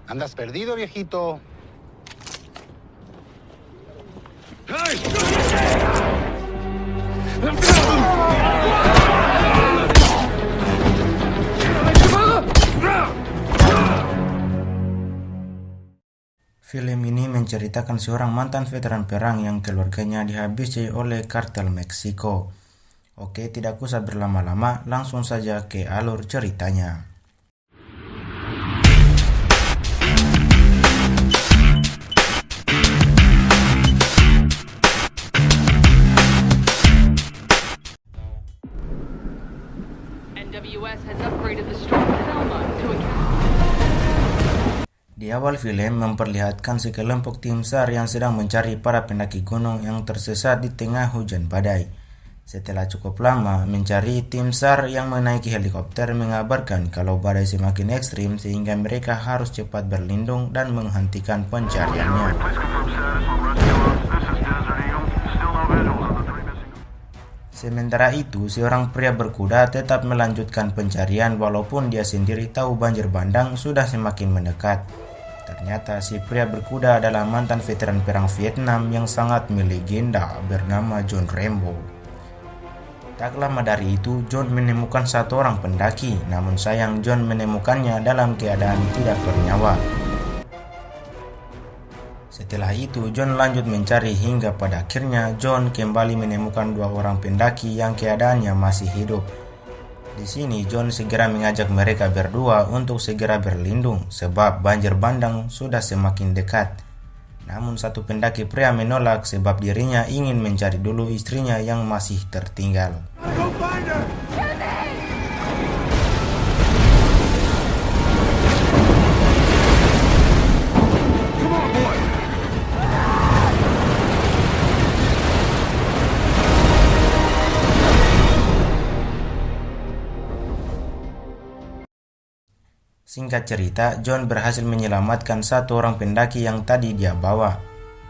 ¿Andas perdido, viejito? Film ini menceritakan seorang mantan veteran perang yang keluarganya dihabisi oleh kartel Meksiko. Oke, tidak usah berlama-lama, langsung saja ke alur ceritanya. NWS has upgraded the Storm Selma to a Di awal film memperlihatkan sekelompok tim SAR yang sedang mencari para pendaki gunung yang tersesat di tengah hujan badai. Setelah cukup lama mencari, tim SAR yang menaiki helikopter mengabarkan kalau badai semakin ekstrim sehingga mereka harus cepat berlindung dan menghentikan pencariannya. Sementara itu, seorang pria berkuda tetap melanjutkan pencarian walaupun dia sendiri tahu banjir bandang sudah semakin mendekat. Ternyata si pria berkuda adalah mantan veteran perang Vietnam yang sangat melegenda bernama John Rambo. Tak lama dari itu, John menemukan satu orang pendaki, namun sayang John menemukannya dalam keadaan tidak bernyawa. Setelah itu, John lanjut mencari hingga pada akhirnya John kembali menemukan dua orang pendaki yang keadaannya masih hidup. Di sini John segera mengajak mereka berdua untuk segera berlindung sebab banjir bandang sudah semakin dekat. Namun satu pendaki pria menolak sebab dirinya ingin mencari dulu istrinya yang masih tertinggal. Singkat cerita, John berhasil menyelamatkan satu orang pendaki yang tadi dia bawa.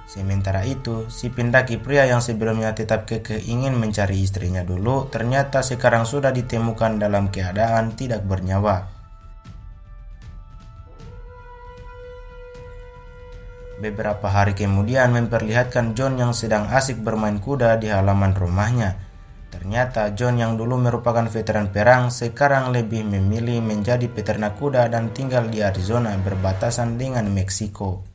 Sementara itu, si pendaki pria yang sebelumnya tetap kekeh ingin mencari istrinya dulu, ternyata sekarang sudah ditemukan dalam keadaan tidak bernyawa. Beberapa hari kemudian memperlihatkan John yang sedang asik bermain kuda di halaman rumahnya. Ternyata John yang dulu merupakan veteran perang sekarang lebih memilih menjadi peternak kuda dan tinggal di Arizona berbatasan dengan Meksiko.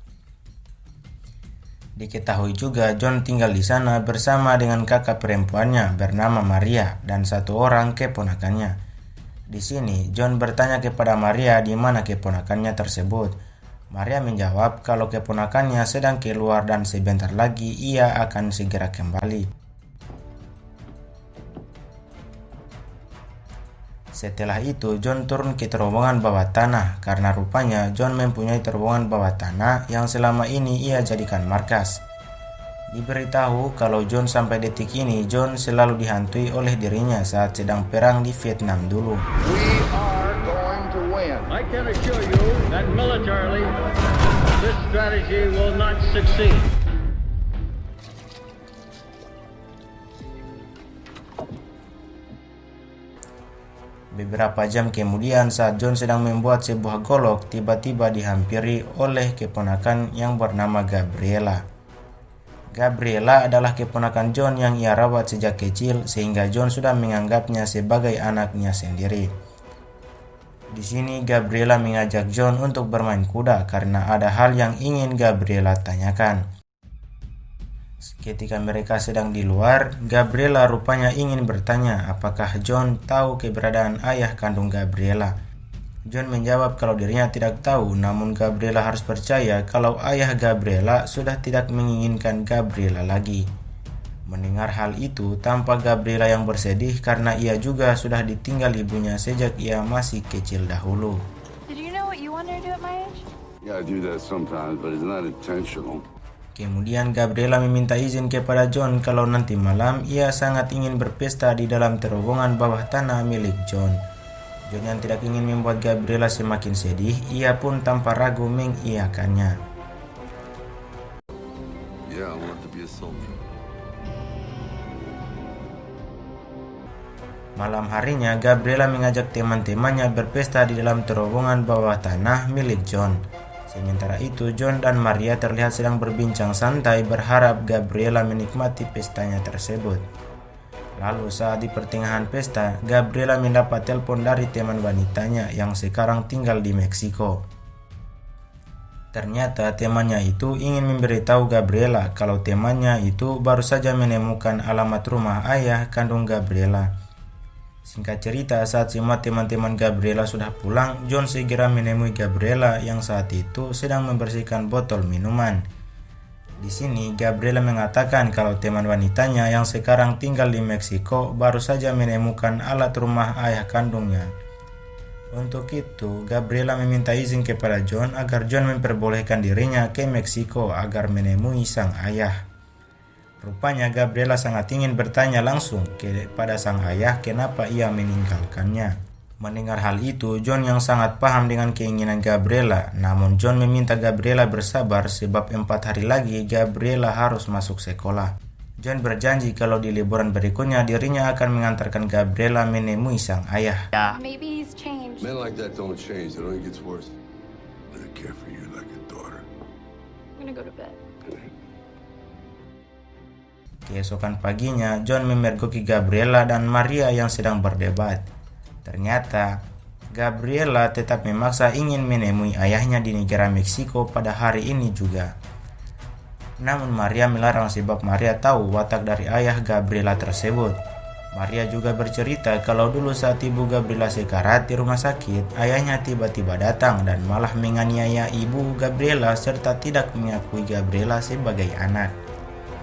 Diketahui juga John tinggal di sana bersama dengan kakak perempuannya bernama Maria dan satu orang keponakannya. Di sini John bertanya kepada Maria di mana keponakannya tersebut. Maria menjawab kalau keponakannya sedang keluar dan sebentar lagi ia akan segera kembali. Setelah itu, John turun ke terowongan bawah tanah karena rupanya John mempunyai terowongan bawah tanah yang selama ini ia jadikan markas. Diberitahu kalau John sampai detik ini, John selalu dihantui oleh dirinya saat sedang perang di Vietnam dulu. We are going to win. I can assure you that militarily, this strategy will not succeed. Beberapa jam kemudian saat John sedang membuat sebuah golok, tiba-tiba dihampiri oleh keponakan yang bernama Gabriela. Gabriela adalah keponakan John yang ia rawat sejak kecil sehingga John sudah menganggapnya sebagai anaknya sendiri. Di sini Gabriela mengajak John untuk bermain kuda karena ada hal yang ingin Gabriela tanyakan. Ketika mereka sedang di luar, Gabriela rupanya ingin bertanya apakah John tahu keberadaan ayah kandung Gabriela. John menjawab kalau dirinya tidak tahu, namun Gabriela harus percaya kalau ayah Gabriela sudah tidak menginginkan Gabriela lagi. Mendengar hal itu, tampak Gabriela yang bersedih karena ia juga sudah ditinggal ibunya sejak ia masih kecil dahulu. Did you know what you wanted to do at my age? Yeah, I do that sometimes, but it's not intentional. Kemudian Gabriela meminta izin kepada John kalau nanti malam ia sangat ingin berpesta di dalam terowongan bawah tanah milik John. John yang tidak ingin membuat Gabriela semakin sedih, ia pun tanpa ragu mengiyakannya. Yeah, I want to be a soldier. Malam harinya, Gabriela mengajak teman-temannya berpesta di dalam terowongan bawah tanah milik John. Sementara itu, John dan Maria terlihat sedang berbincang santai berharap Gabriela menikmati pestanya tersebut. Lalu saat di pertengahan pesta, Gabriela mendapat telepon dari teman wanitanya yang sekarang tinggal di Meksiko. Ternyata temannya itu ingin memberitahu Gabriela kalau temannya itu baru saja menemukan alamat rumah ayah kandung Gabriela. Singkat cerita, saat semua teman-teman Gabriela sudah pulang, John segera menemui Gabriela yang saat itu sedang membersihkan botol minuman. Di sini, Gabriela mengatakan kalau teman wanitanya yang sekarang tinggal di Meksiko baru saja menemukan alat rumah ayah kandungnya. Untuk itu, Gabriela meminta izin kepada John agar John memperbolehkan dirinya ke Meksiko agar menemui sang ayah. Rupanya Gabriela sangat ingin bertanya langsung kepada sang ayah kenapa ia meninggalkannya. Mendengar hal itu, John yang sangat paham dengan keinginan Gabriela, namun John meminta Gabriela bersabar sebab 4 hari lagi Gabriela harus masuk sekolah. John berjanji kalau di liburan berikutnya dirinya akan mengantarkan Gabriela menemui sang ayah. Maybe he's changed. Men like that don't change. It only gets worse. They care for you like a daughter. I'm gonna go to bed. Keesokan paginya, John memergoki Gabriela dan Maria yang sedang berdebat. Ternyata, Gabriela tetap memaksa ingin menemui ayahnya di negara Meksiko pada hari ini juga. Namun Maria melarang sebab Maria tahu watak dari ayah Gabriela tersebut. Maria juga bercerita kalau dulu saat ibu Gabriela sekarat di rumah sakit, ayahnya tiba-tiba datang dan malah menganiaya ibu Gabriela serta tidak mengakui Gabriela sebagai anak.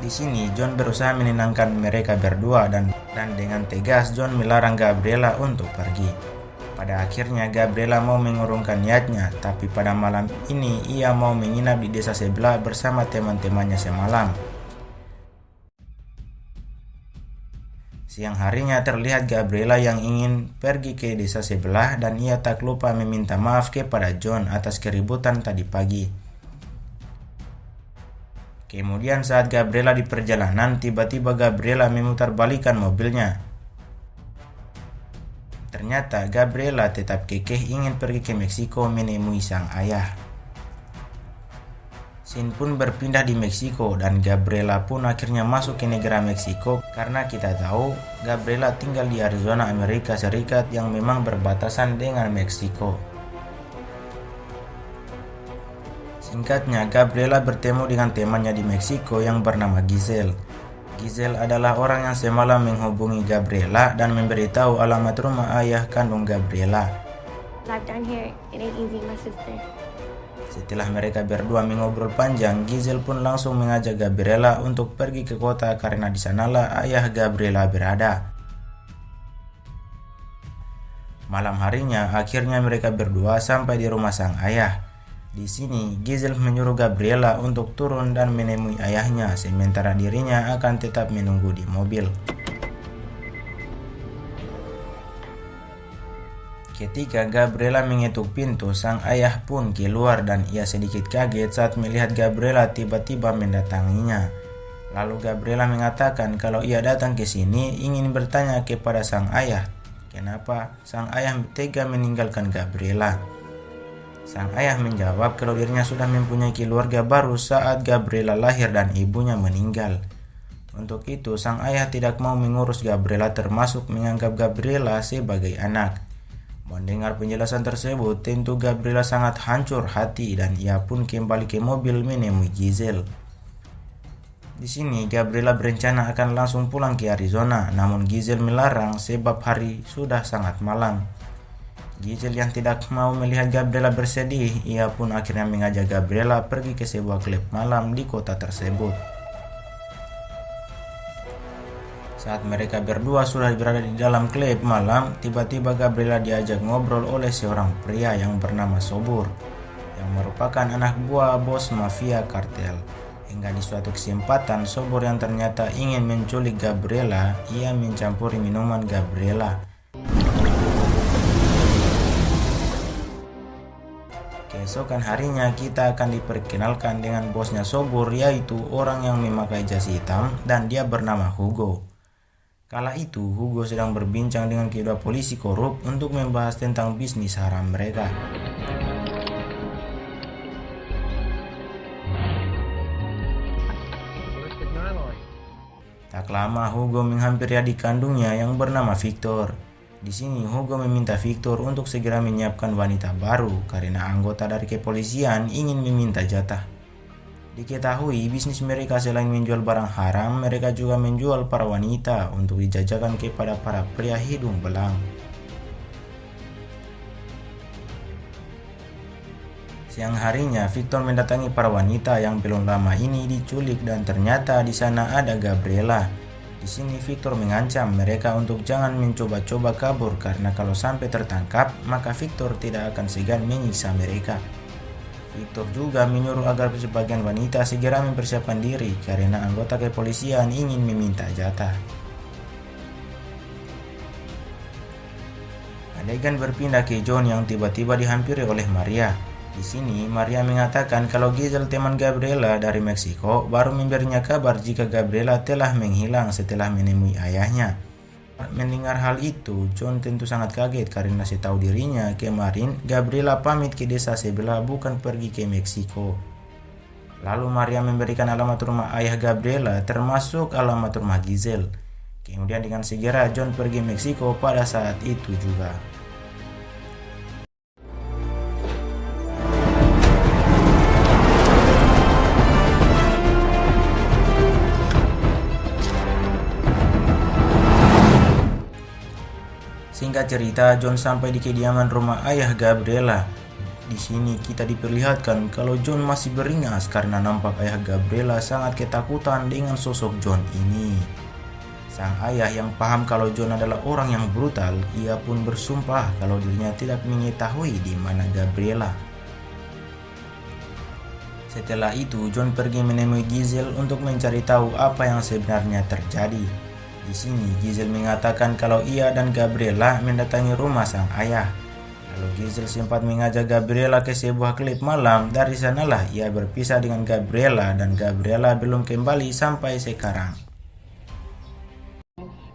Di sini John berusaha menenangkan mereka berdua dan dengan tegas John melarang Gabriela untuk pergi. Pada akhirnya Gabriela mau mengurungkan niatnya, tapi pada malam ini ia mau menginap di desa sebelah bersama teman-temannya semalam. Siang harinya terlihat Gabriela yang ingin pergi ke desa sebelah dan ia tak lupa meminta maaf kepada John atas keributan tadi pagi. Kemudian saat Gabriela di perjalanan, tiba-tiba Gabriela memutarbalikkan mobilnya. Ternyata Gabriela tetap kekeh ingin pergi ke Meksiko menemui sang ayah. Scene pun berpindah di Meksiko dan Gabriela pun akhirnya masuk ke negara Meksiko karena kita tahu Gabriela tinggal di Arizona, Amerika Serikat yang memang berbatasan dengan Meksiko. Singkatnya, Gabriela bertemu dengan temannya di Meksiko yang bernama Giselle. Giselle adalah orang yang semalam menghubungi Gabriela dan memberitahu alamat rumah ayah kandung Gabriela. Setelah mereka berdua mengobrol panjang, Giselle pun langsung mengajak Gabriela untuk pergi ke kota karena di sanalah ayah Gabriela berada. Malam harinya, akhirnya mereka berdua sampai di rumah sang ayah. Di sini, Giselle menyuruh Gabriela untuk turun dan menemui ayahnya, sementara dirinya akan tetap menunggu di mobil. Ketika Gabriela mengetuk pintu, sang ayah pun keluar dan ia sedikit kaget saat melihat Gabriela tiba-tiba mendatanginya. Lalu Gabriela mengatakan kalau ia datang ke sini ingin bertanya kepada sang ayah, kenapa sang ayah tega meninggalkan Gabriela. Sang ayah menjawab kalau dirinya sudah mempunyai keluarga baru saat Gabriela lahir dan ibunya meninggal. Untuk itu, sang ayah tidak mau mengurus Gabriela termasuk menganggap Gabriela sebagai anak. Mendengar penjelasan tersebut, tentu Gabriela sangat hancur hati dan ia pun kembali ke mobil menemui Giselle. Di sini, Gabriela berencana akan langsung pulang ke Arizona, namun Giselle melarang sebab hari sudah sangat malam. Giselle yang tidak mau melihat Gabriela bersedih, ia pun akhirnya mengajak Gabriela pergi ke sebuah klub malam di kota tersebut. Saat mereka berdua sudah berada di dalam klub malam, tiba-tiba Gabriela diajak ngobrol oleh seorang pria yang bernama Sobur, yang merupakan anak buah bos mafia kartel. Hingga di suatu kesempatan, Sobur yang ternyata ingin menculik Gabriela, ia mencampuri minuman Gabriela. Keesokan harinya kita akan diperkenalkan dengan bosnya Sobur, yaitu orang yang memakai jas hitam dan dia bernama Hugo. Kala itu Hugo sedang berbincang dengan kedua polisi korup untuk membahas tentang bisnis haram mereka. Tak lama Hugo menghampiri adik kandungnya yang bernama Victor. Di sini Hugo meminta Victor untuk segera menyiapkan wanita baru karena anggota dari kepolisian ingin meminta jatah. Diketahui bisnis mereka selain menjual barang haram, mereka juga menjual para wanita untuk dijajakan kepada para pria hidung belang. Siang harinya, Victor mendatangi para wanita yang belum lama ini diculik dan ternyata di sana ada Gabriela. Di sini Victor mengancam mereka untuk jangan mencoba-coba kabur karena kalau sampai tertangkap, maka Victor tidak akan segan menyiksa mereka. Victor juga menyuruh agar sebagian wanita segera mempersiapkan diri karena anggota kepolisian ingin meminta jatah. Adegan berpindah ke John yang tiba-tiba dihampiri oleh Maria. Di sini, Maria mengatakan kalau Giselle teman Gabriela dari Meksiko baru memberinya kabar jika Gabriela telah menghilang setelah menemui ayahnya. Mendengar hal itu, John tentu sangat kaget karena setahu dirinya kemarin Gabriela pamit ke desa sebelah bukan pergi ke Meksiko. Lalu Maria memberikan alamat rumah ayah Gabriela termasuk alamat rumah Giselle. Kemudian dengan segera John pergi Meksiko pada saat itu juga. Singkat cerita, John sampai di kediaman rumah ayah Gabriela. Di sini kita diperlihatkan kalau John masih beringas karena nampak ayah Gabriela sangat ketakutan dengan sosok John ini. Sang ayah yang paham kalau John adalah orang yang brutal, ia pun bersumpah kalau dirinya tidak mengetahui di mana Gabriela. Setelah itu, John pergi menemui Giselle untuk mencari tahu apa yang sebenarnya terjadi. Di sini, Giselle mengatakan kalau ia dan Gabriela mendatangi rumah sang ayah. Lalu Giselle sempat mengajak Gabriela ke sebuah klub malam. Dari sanalah ia berpisah dengan Gabriela dan Gabriela belum kembali sampai sekarang.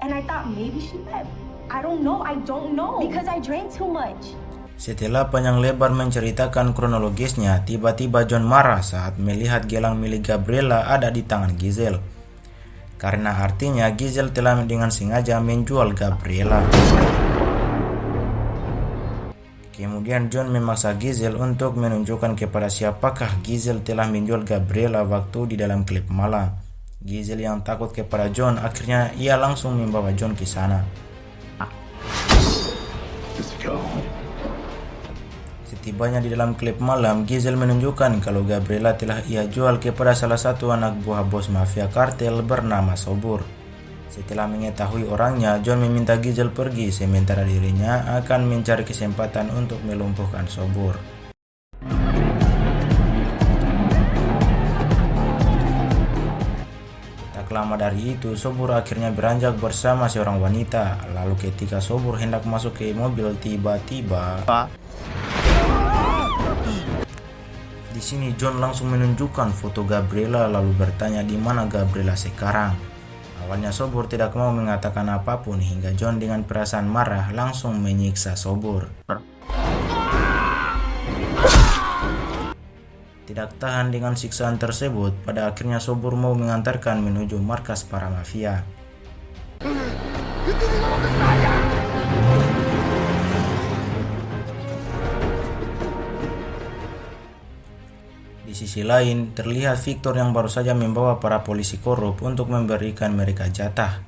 And I thought maybe she left. I don't know because I drank too much. Setelah panjang lebar menceritakan kronologisnya, tiba-tiba John marah saat melihat gelang milik Gabriela ada di tangan Giselle. Karena artinya Giselle telah dengan sengaja menjual Gabriela. Kemudian John memaksa Giselle untuk menunjukkan kepada siapakah Giselle telah menjual Gabriela waktu di dalam klub malam. Giselle yang takut kepada John, akhirnya ia langsung membawa John ke sana. Setibanya di dalam klub malam, Giselle menunjukkan kalau Gabriela telah ia jual kepada salah satu anak buah bos mafia kartel bernama Sobur. Setelah mengetahui orangnya, John meminta Giselle pergi sementara dirinya akan mencari kesempatan untuk melumpuhkan Sobur. Tak lama dari itu, Sobur akhirnya beranjak bersama seorang wanita. Lalu ketika Sobur hendak masuk ke mobil, tiba-tiba di sini John langsung menunjukkan foto Gabriela lalu bertanya di mana Gabriela sekarang. Awalnya Sobur tidak mau mengatakan apapun hingga John dengan perasaan marah langsung menyiksa Sobur. Tidak tahan dengan siksaan tersebut, pada akhirnya Sobur mau mengantarkan menuju markas para mafia. Di sisi lain, terlihat Victor yang baru saja membawa para polisi korup untuk memberikan mereka jatah.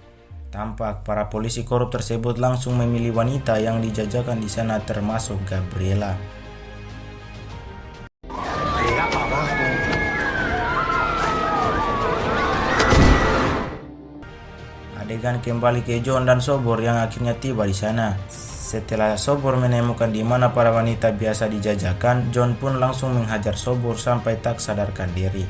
Tampak para polisi korup tersebut langsung memilih wanita yang dijajakan di sana termasuk Gabriela. Adegan kembali ke John dan Sobur yang akhirnya tiba di sana. Setelah Sobur menemukan di mana para wanita biasa dijajakan, John pun langsung menghajar Sobur sampai tak sadarkan diri.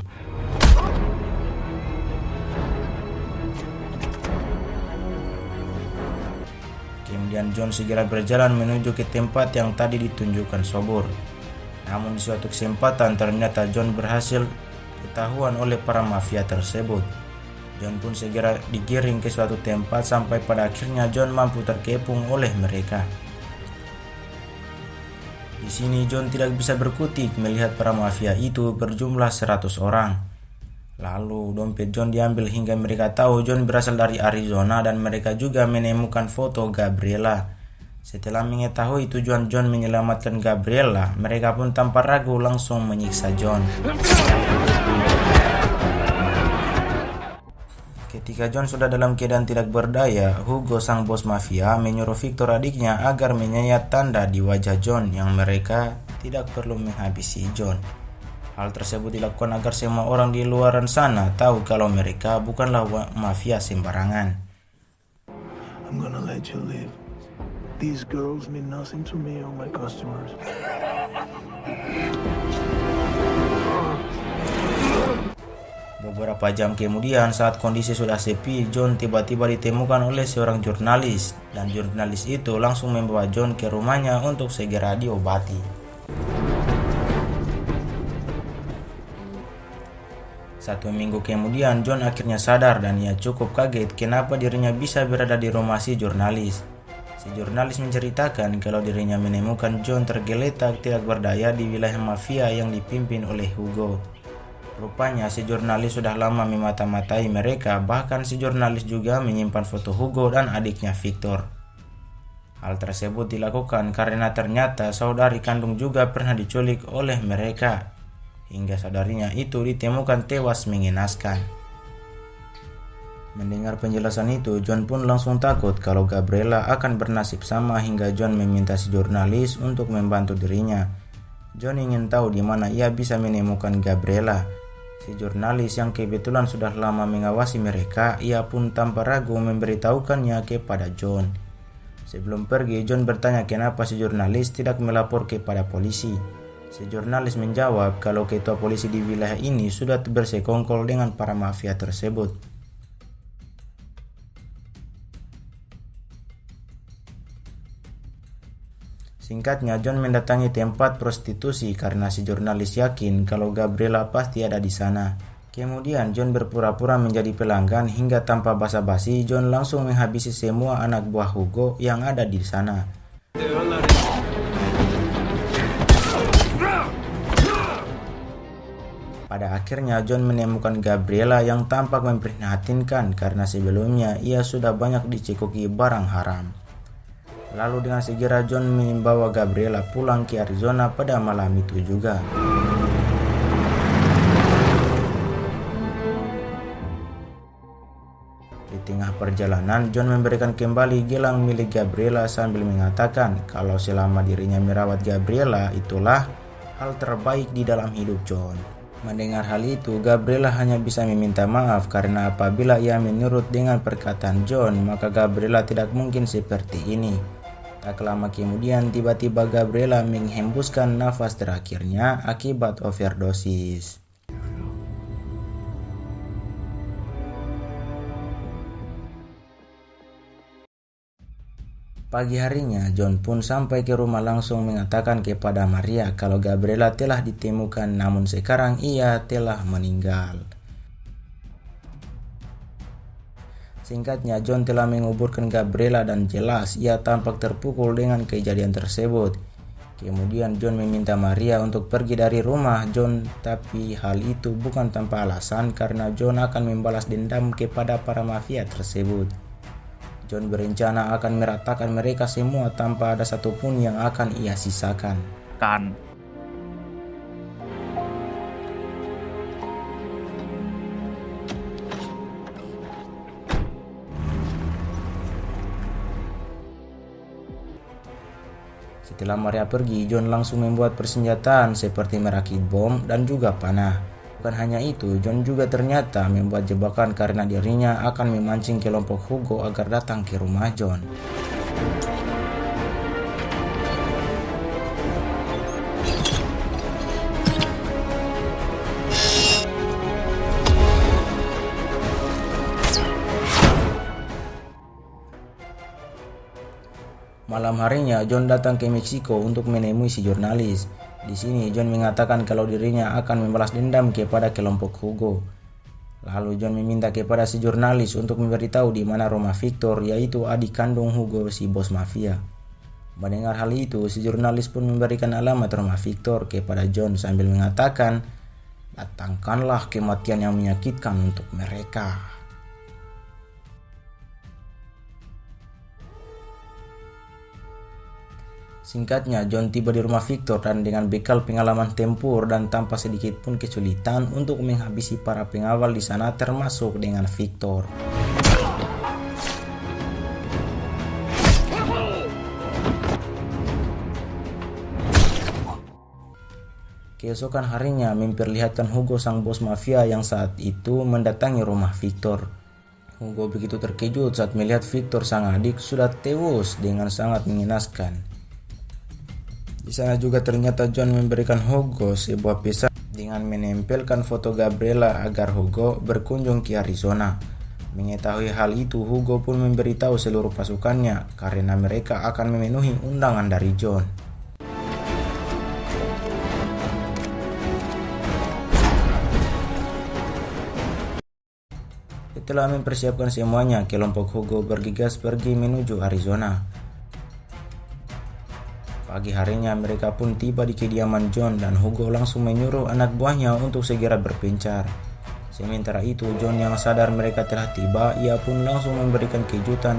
Kemudian John segera berjalan menuju ke tempat yang tadi ditunjukkan Sobur. Namun di suatu kesempatan ternyata John berhasil ketahuan oleh para mafia tersebut. John pun segera digiring ke suatu tempat sampai pada akhirnya John mampu terkepung oleh mereka. Di sini John tidak bisa berkutik melihat para mafia itu berjumlah 100 orang. Lalu dompet John diambil hingga mereka tahu John berasal dari Arizona dan mereka juga menemukan foto Gabriela. Setelah mengetahui tujuan John menyelamatkan Gabriela, mereka pun tanpa ragu langsung menyiksa John. Ketika John sudah dalam keadaan tidak berdaya, Hugo sang bos mafia menyuruh Victor adiknya agar menyayat tanda di wajah John yang mereka tidak perlu menghabisi John. Hal tersebut dilakukan agar semua orang di luar sana tahu kalau mereka bukanlah mafia sembarangan. I'm gonna let you live. These girls mean nothing to me or my customers. Beberapa jam kemudian, saat kondisi sudah sepi, John tiba-tiba ditemukan oleh seorang jurnalis, dan jurnalis itu langsung membawa John ke rumahnya untuk segera diobati. 1 minggu kemudian, John akhirnya sadar dan ia cukup kaget kenapa dirinya bisa berada di rumah si jurnalis. Si jurnalis menceritakan kalau dirinya menemukan John tergeletak tidak berdaya di wilayah mafia yang dipimpin oleh Hugo. Rupanya si jurnalis sudah lama memata-matai mereka, bahkan si jurnalis juga menyimpan foto Hugo dan adiknya Victor. Hal tersebut dilakukan karena ternyata saudari kandung juga pernah diculik oleh mereka, hingga saudarinya itu ditemukan tewas mengenaskan. Mendengar penjelasan itu, John pun langsung takut kalau Gabriela akan bernasib sama hingga John meminta si jurnalis untuk membantu dirinya. John ingin tahu di mana ia bisa menemukan Gabriela. Si jurnalis yang kebetulan sudah lama mengawasi mereka, ia pun tanpa ragu memberitahukannya kepada John. Sebelum pergi, John bertanya kenapa si jurnalis tidak melapor kepada polisi. Si jurnalis menjawab kalau ketua polisi di wilayah ini sudah bersekongkol dengan para mafia tersebut. Singkatnya, John mendatangi tempat prostitusi karena si jurnalis yakin kalau Gabriela pasti ada di sana. Kemudian John berpura-pura menjadi pelanggan hingga tanpa basa-basi John langsung menghabisi semua anak buah Hugo yang ada di sana. Pada akhirnya John menemukan Gabriela yang tampak memprihatinkan karena sebelumnya ia sudah banyak dicekoki barang haram. Lalu dengan segera John membawa Gabriela pulang ke Arizona pada malam itu juga. Di tengah perjalanan, John memberikan kembali gelang milik Gabriela sambil mengatakan kalau selama dirinya merawat Gabriela itulah hal terbaik di dalam hidup John. Mendengar hal itu, Gabriela hanya bisa meminta maaf karena apabila ia menurut dengan perkataan John, maka Gabriela tidak mungkin seperti ini. Tak lama kemudian, tiba-tiba Gabriela menghembuskan nafas terakhirnya akibat overdosis. Pagi harinya, John pun sampai ke rumah langsung mengatakan kepada Maria kalau Gabriela telah ditemukan namun sekarang ia telah meninggal. Singkatnya, John telah menguburkan Gabriela dan jelas ia tampak terpukul dengan kejadian tersebut. Kemudian John meminta Maria untuk pergi dari rumah John, tapi hal itu bukan tanpa alasan karena John akan membalas dendam kepada para mafia tersebut. John berencana akan meratakan mereka semua tanpa ada satupun yang akan ia sisakan. Setelah Maria pergi, John langsung membuat persenjataan seperti merakit bom dan juga panah. Bukan hanya itu, John juga ternyata membuat jebakan karena dirinya akan memancing kelompok Hugo agar datang ke rumah John. Malam harinya, John datang ke Meksiko untuk menemui si jurnalis. Di sini, John mengatakan kalau dirinya akan membalas dendam kepada kelompok Hugo. Lalu John meminta kepada si jurnalis untuk memberitahu di mana rumah Victor, yaitu adik kandung Hugo si bos mafia. Mendengar hal itu, si jurnalis pun memberikan alamat rumah Victor kepada John sambil mengatakan Datangkanlah kematian yang menyakitkan untuk mereka. Singkatnya, John tiba di rumah Victor dan dengan bekal pengalaman tempur dan tanpa sedikit pun kesulitan untuk menghabisi para pengawal di sana termasuk dengan Victor. Keesokan harinya memperlihatkan Hugo sang bos mafia yang saat itu mendatangi rumah Victor. Hugo begitu terkejut saat melihat Victor sang adik sudah tewas dengan sangat mengenaskan. Di sana juga ternyata John memberikan Hugo sebuah pesan dengan menempelkan foto Gabriela agar Hugo berkunjung ke Arizona. Mengetahui hal itu, Hugo pun memberitahu seluruh pasukannya karena mereka akan memenuhi undangan dari John. Setelah mempersiapkan semuanya, kelompok Hugo bergegas pergi menuju Arizona. Pagi harinya mereka pun tiba di kediaman John dan Hugo langsung menyuruh anak buahnya untuk segera berpencar. Sementara itu John yang sadar mereka telah tiba, ia pun langsung memberikan kejutan.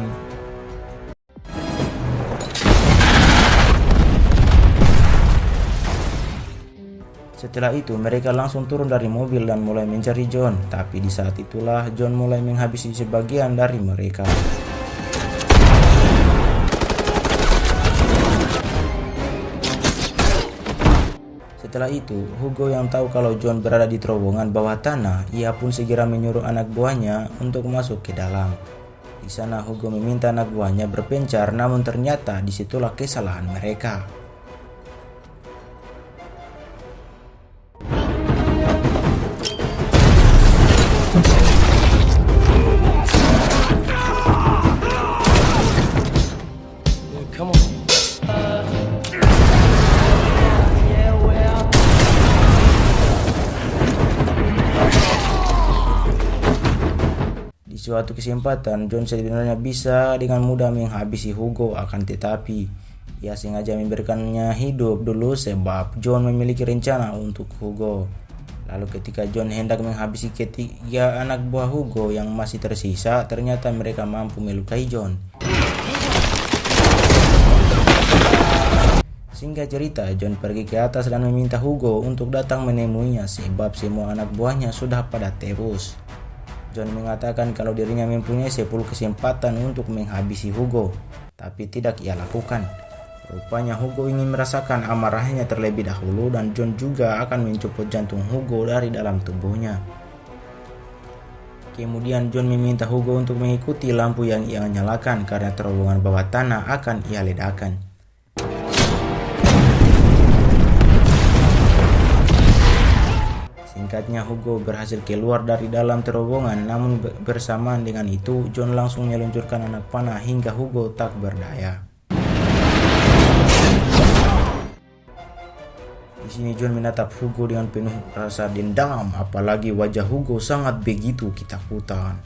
Setelah itu mereka langsung turun dari mobil dan mulai mencari John, tapi di saat itulah John mulai menghabisi sebagian dari mereka. Setelah itu, Hugo yang tahu kalau John berada di terowongan bawah tanah, ia pun segera menyuruh anak buahnya untuk masuk ke dalam. Di sana Hugo meminta anak buahnya berpencar, namun ternyata disitulah kesalahan mereka. Suatu kesempatan, John sebenarnya bisa dengan mudah menghabisi Hugo, akan tetapi ia sengaja memberikannya hidup dulu sebab John memiliki rencana untuk Hugo. Lalu ketika John hendak menghabisi ketiga anak buah Hugo yang masih tersisa, ternyata mereka mampu melukai John. Singkat cerita, John pergi ke atas dan meminta Hugo untuk datang menemuinya sebab semua anak buahnya sudah pada tewas. John mengatakan kalau dirinya mempunyai 10 kesempatan untuk menghabisi Hugo, tapi tidak ia lakukan. Rupanya Hugo ingin merasakan amarahnya terlebih dahulu dan John juga akan mencopot jantung Hugo dari dalam tubuhnya. Kemudian John meminta Hugo untuk mengikuti lampu yang ia nyalakan karena terowongan bawah tanah akan ia ledakan. Singkatnya, Hugo berhasil keluar dari dalam terowongan, namun bersamaan dengan itu John langsung meluncurkan anak panah hingga Hugo tak berdaya. Di sini John menatap Hugo dengan penuh rasa dendam, apalagi wajah Hugo sangat begitu ketakutan.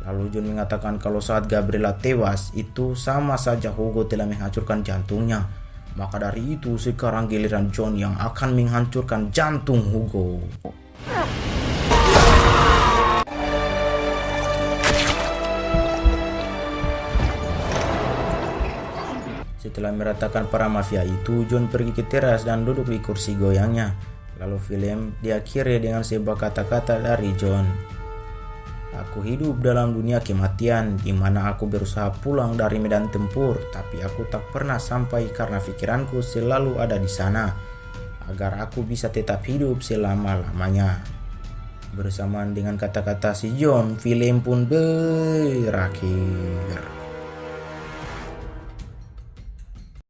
Lalu John mengatakan kalau saat Gabriela tewas, itu sama saja Hugo telah menghancurkan jantungnya. Maka dari itu sekarang giliran John yang akan menghancurkan jantung Hugo. Setelah meratakan para mafia itu, John pergi ke teras dan duduk di kursi goyangnya. Lalu film diakhiri dengan sebuah kata-kata dari John. Aku hidup dalam dunia kematian, di mana aku berusaha pulang dari medan tempur, tapi aku tak pernah sampai karena pikiranku selalu ada di sana, agar aku bisa tetap hidup selama-lamanya. Bersamaan dengan kata-kata si John, film pun berakhir.